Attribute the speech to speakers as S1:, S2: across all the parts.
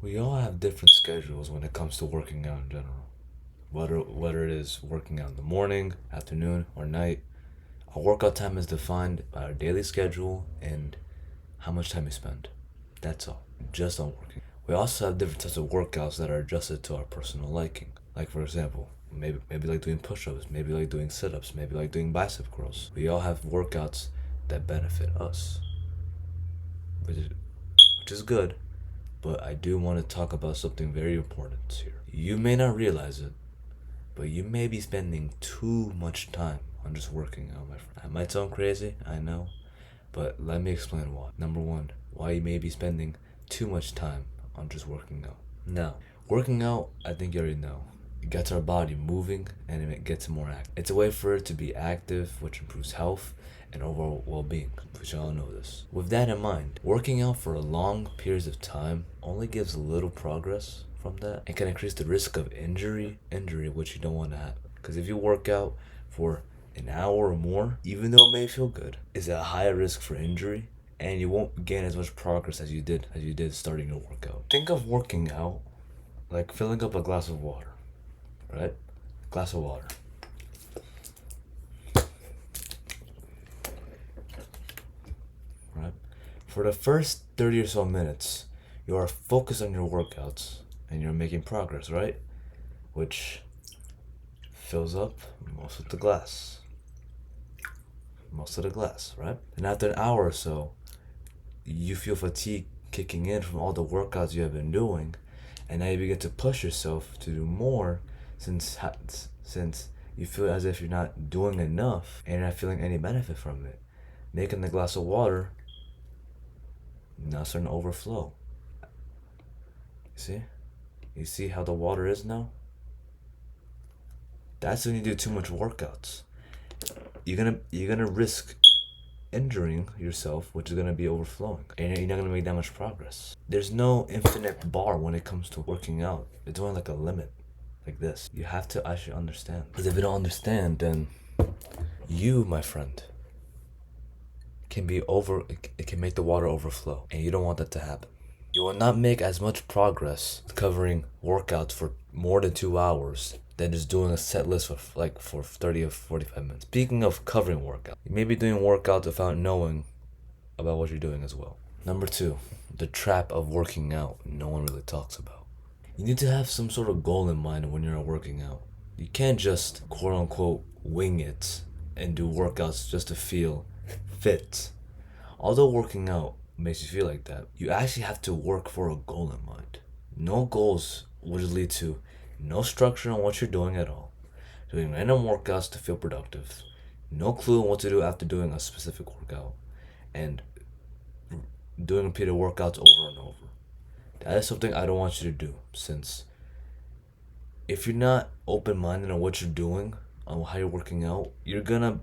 S1: We all have different schedules when it comes to working out in general. Whether it is working out in the morning, afternoon, or night, our workout time is defined by our daily schedule and how much time we spend. That's all. Just on working. We also have different types of workouts that are adjusted to our personal liking. Like for example, maybe like doing push-ups, maybe like doing sit-ups, maybe like doing bicep curls. We all have workouts that benefit us, which is which is good. But I do want to talk about something very important here. You may not realize it, but you may be spending too much time on just working out, my friend. It might sound crazy, I know, but let me explain why. Number one, why you may be spending too much time on just working out. Now, working out, I think you already know. It gets our body moving and it gets more active. It's a way for it to be active, which improves health and overall well-being, which y'all know this. With that in mind, working out for long periods of time only gives little progress from that and can increase the risk of injury which you don't want to have. Because if you work out for an hour or more, even though it may feel good, is at a higher risk for injury and you won't gain as much progress as you did starting your workout. Think of working out like filling up a glass of water, right? Glass of water. Right? For the first 30 or so minutes, you are focused on your workouts and you're making progress, right? Which fills up most of the glass. Most of the glass, right? And after an hour or so, you feel fatigue kicking in from all the workouts you have been doing, and now you begin to push yourself to do more since you feel as if you're not doing enough and you're not feeling any benefit from it. Making the glass of water now starting to overflow. See? You see how the water is now? That's when you do too much workouts. You're gonna risk injuring yourself, which is gonna be overflowing, and you're not gonna make that much progress. There's no infinite bar when it comes to working out. It's only like a limit, like this. You have to actually understand. Because if you don't understand, then you, my friend, it can make the water overflow, and you don't want that to happen. You will not make as much progress covering workouts for more than 2 hours than just doing a set list for 30 or 45 minutes. Speaking of covering workout, you may be doing workouts without knowing about what you're doing as well. Number two, the trap of working out no one really talks about. You need to have some sort of goal in mind when you're working out. You can't just quote unquote wing it and do workouts just to feel fit. Although working out makes you feel like that, you actually have to work for a goal in mind. No goals would lead to no structure on what you're doing at all. Doing random workouts to feel productive. No clue on what to do after doing a specific workout. And doing repeated workouts over and over. That is something I don't want you to do, since if you're not open-minded on what you're doing, on how you're working out, you're gonna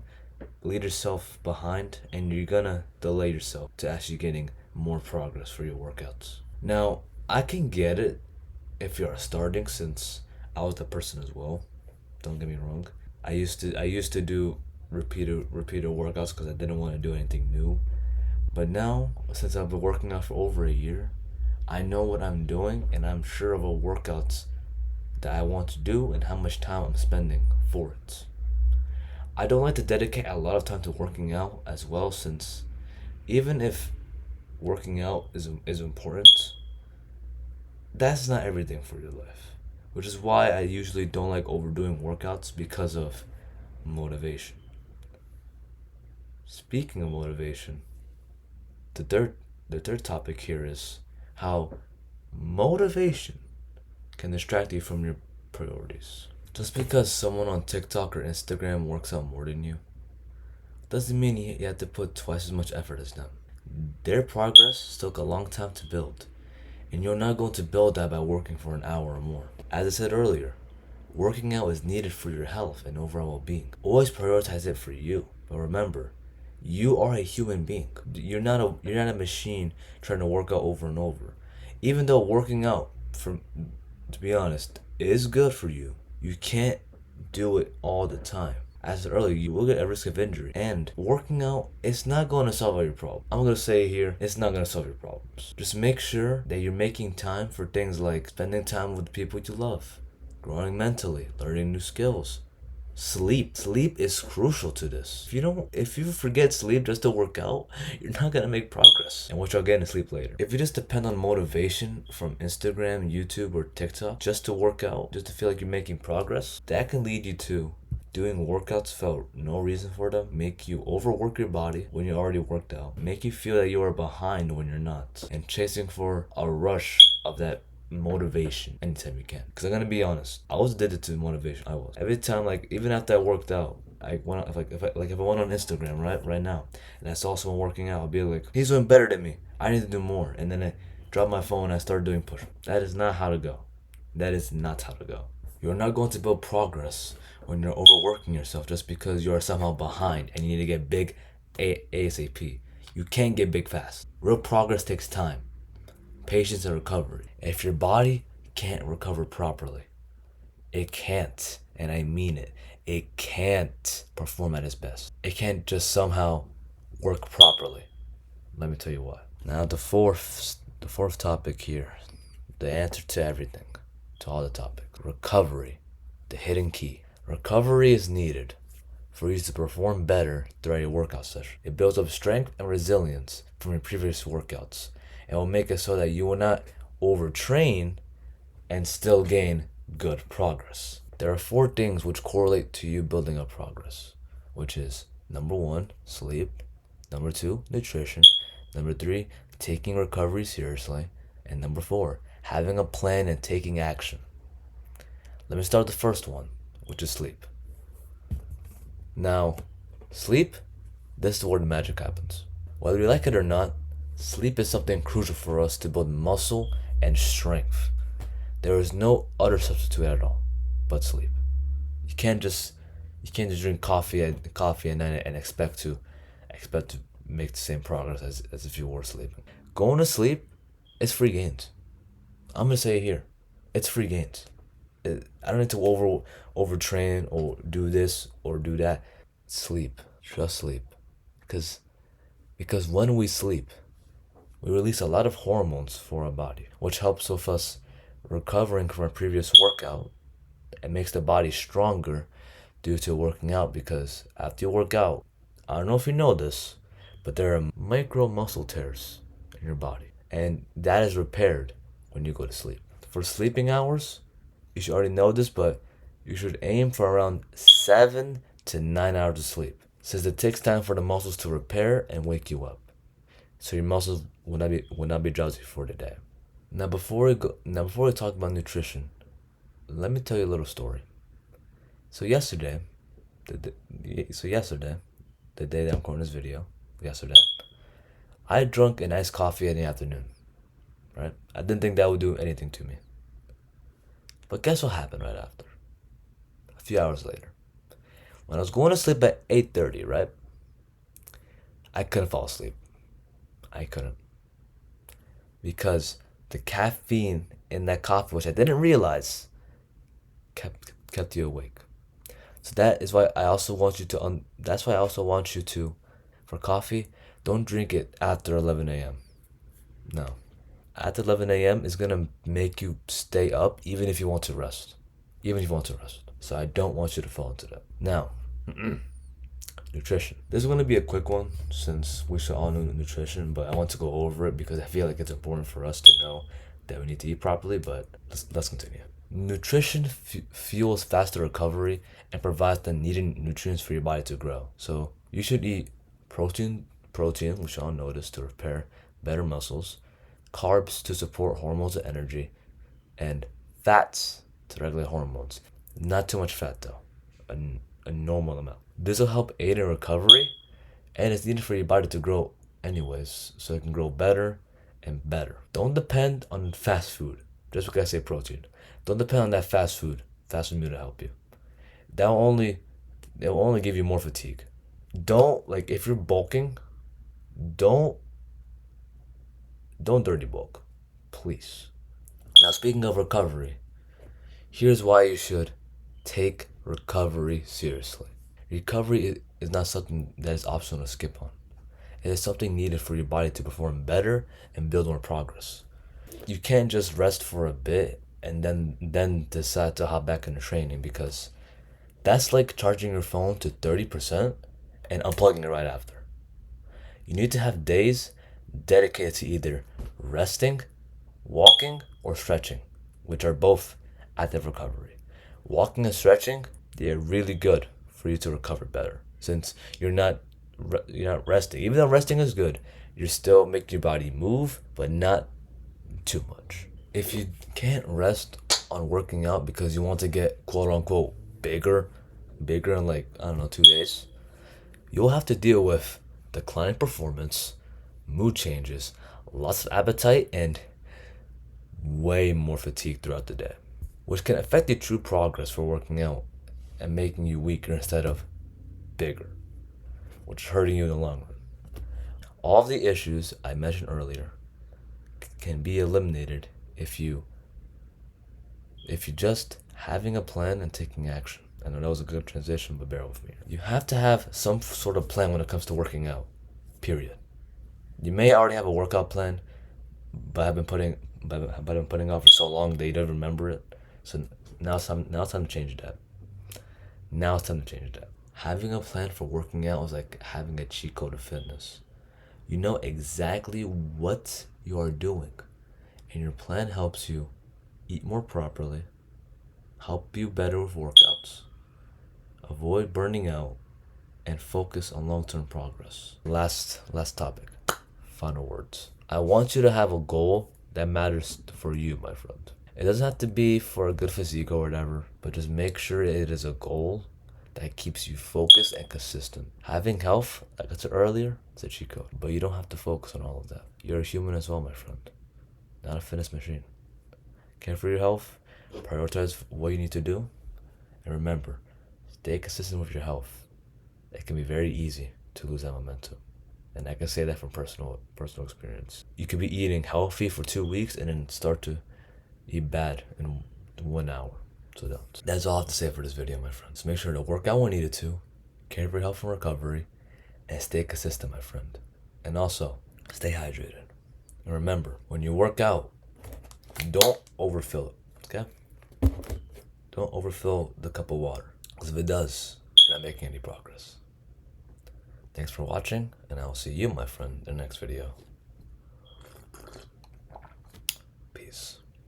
S1: lead yourself behind and you're gonna delay yourself to actually getting more progress for your workouts. Now, I can get it if you're starting, since I was the person as well. Don't get me wrong. I used to do repeated workouts because I didn't want to do anything new. But now, since I've been working out for over a year, I know what I'm doing and I'm sure of what workouts that I want to do and how much time I'm spending for it. I don't like to dedicate a lot of time to working out as well, since even if working out is important, that's not everything for your life. Which is why I usually don't like overdoing workouts, because of motivation. Speaking of motivation, the third topic here is how motivation can distract you from your priorities. Just because someone on TikTok or Instagram works out more than you doesn't mean you have to put twice as much effort as them. Their progress took a long time to build, and you're not going to build that by working for an hour or more. As I said earlier, working out is needed for your health and overall well-being. Always prioritize it for you. But remember, you are a human being. You're not a machine trying to work out over and over. Even though working out, to be honest, is good for you, you can't do it all the time. as I said earlier, you will get a risk of injury. And working out, it's not going to solve all your problems. I'm going to say here, it's not going to solve your problems. Just make sure that you're making time for things like spending time with the people you love, growing mentally, learning new skills. Sleep is crucial to this. If you forget sleep just to work out, you're not gonna make progress. And which I'll get into sleep later. If you just depend on motivation from Instagram, YouTube, or TikTok just to work out, just to feel like you're making progress, that can lead you to doing workouts for no reason for them, make you overwork your body when you already worked out, make you feel that you are behind when you're not, and chasing for a rush of that motivation anytime you can. Because I'm gonna be honest, I was addicted to motivation. I was. Every time, like even after I worked out, I went out, if I went on Instagram right now and I saw someone working out, I'll be like, he's doing better than me, I need to do more. And then I drop my phone and I start doing push-ups. That is not how to go. That is not how to go. You're not going to build progress when you're overworking yourself just because you are somehow behind and you need to get big ASAP. You can't get big fast. Real progress takes time, patience, and recovery. If your body can't recover properly, it can't, and I mean it, it can't perform at its best. It can't just somehow work properly. Let me tell you why. Now the fourth topic here, the answer to everything, to all the topics. Recovery, the hidden key. Recovery is needed for you to perform better throughout your workout session. It builds up strength and resilience from your previous workouts and will make it so that you will not overtrain and still gain good progress. There are 4 things which correlate to you building up progress, which is number 1, sleep, number 2, nutrition, number 3, taking recovery seriously, and number 4, having a plan and taking action. Let me start with the first one, which is sleep. Now, sleep, this is where the magic happens. Whether you like it or not, sleep is something crucial for us to build muscle and strength. There is no other substitute at all but sleep. You can't just drink coffee at night and expect to make the same progress as if you were sleeping. Going to sleep is free gains. I'm gonna say it here, it's free gains. I don't need to overtrain or do this or do that. Sleep, just sleep, because when we sleep, we release a lot of hormones for our body, which helps with us recovering from a previous workout and makes the body stronger due to working out. Because after you work out, I don't know if you know this, but there are micro muscle tears in your body, and that is repaired when you go to sleep. For sleeping hours, you should already know this, but you should aim for around 7 to 9 hours of sleep, since it takes time for the muscles to repair and wake you up, so your muscles will not be drowsy for the day. Now before we talk about nutrition, let me tell you a little story. So yesterday, the day that I'm recording this video, I drank an iced coffee in the afternoon. Right? I didn't think that would do anything to me. But guess what happened right after? A few hours later. When I was going to sleep at 8:30, right? I couldn't fall asleep. I couldn't. Because the caffeine in that coffee, which I didn't realize, kept you awake. So that is why I also want you to, for coffee, don't drink it after 11 a.m. No. After 11 a.m. is going to make you stay up even if you want to rest. So I don't want you to fall into that. Now, nutrition. This is going to be a quick one since we should all know nutrition, but I want to go over it because I feel like it's important for us to know that we need to eat properly, but let's continue. Nutrition fuels faster recovery and provides the needed nutrients for your body to grow. So you should eat protein, which you all notice, to repair better muscles, carbs to support hormones and energy, and fats to regulate hormones. Not too much fat though, a normal amount. This will help aid in recovery, and it's needed for your body to grow anyways, so it can grow better and better. Don't depend on fast food just because I say protein. Don't depend on that fast food meal to help you. It will only give you more fatigue. If you're bulking, don't dirty bulk, please. Now, speaking of recovery, here's why you should take recovery seriously. Recovery is not something that is optional to skip on. It is something needed for your body to perform better and build more progress. You can't just rest for a bit and then decide to hop back into training, because that's like charging your phone to 30% and unplugging it right after. You need to have days dedicated to either resting, walking, or stretching, which are both active recovery. Walking and stretching, they are really good for you to recover better, since you're not resting. Even though resting is good, you're still making your body move, but not too much. If you can't rest on working out because you want to get quote unquote bigger in like, I don't know, 2 days, you'll have to deal with declining performance, mood changes, loss of appetite, and way more fatigue throughout the day, which can affect your true progress for working out and making you weaker instead of bigger, which is hurting you in the long run. All of the issues I mentioned earlier can be eliminated if you just having a plan and taking action. I know that was a good transition, but bear with me. You have to have some sort of plan when it comes to working out, period. You may already have a workout plan, but I've been putting off for so long that you don't remember it. So now it's time to change that. Now it's time to change that. Having a plan for working out is like having a cheat code of fitness. You know exactly what you are doing, and your plan helps you eat more properly, help you better with workouts, avoid burning out, and focus on long-term progress. Last topic. Final words. I want you to have a goal that matters for you, my friend. It doesn't have to be for a good physique or whatever, but just make sure it is a goal that keeps you focused and consistent. Having health, like I said earlier, it's a cheat code, but you don't have to focus on all of that. You're a human as well, my friend, not a fitness machine. Care for your health, prioritize what you need to do, and remember, stay consistent with your health. It can be very easy to lose that momentum. And I can say that from personal experience. You could be eating healthy for 2 weeks and then start to eat bad in 1 hour. So that's all I have to say for this video, my friends. Make sure to work out when needed to, care for your health and recovery, and stay consistent, my friend. And also, stay hydrated. And remember, when you work out, don't overfill it, okay? Don't overfill the cup of water, because if it does, you're not making any progress. Thanks for watching, and I'll see you, my friend, in the next video. Peace.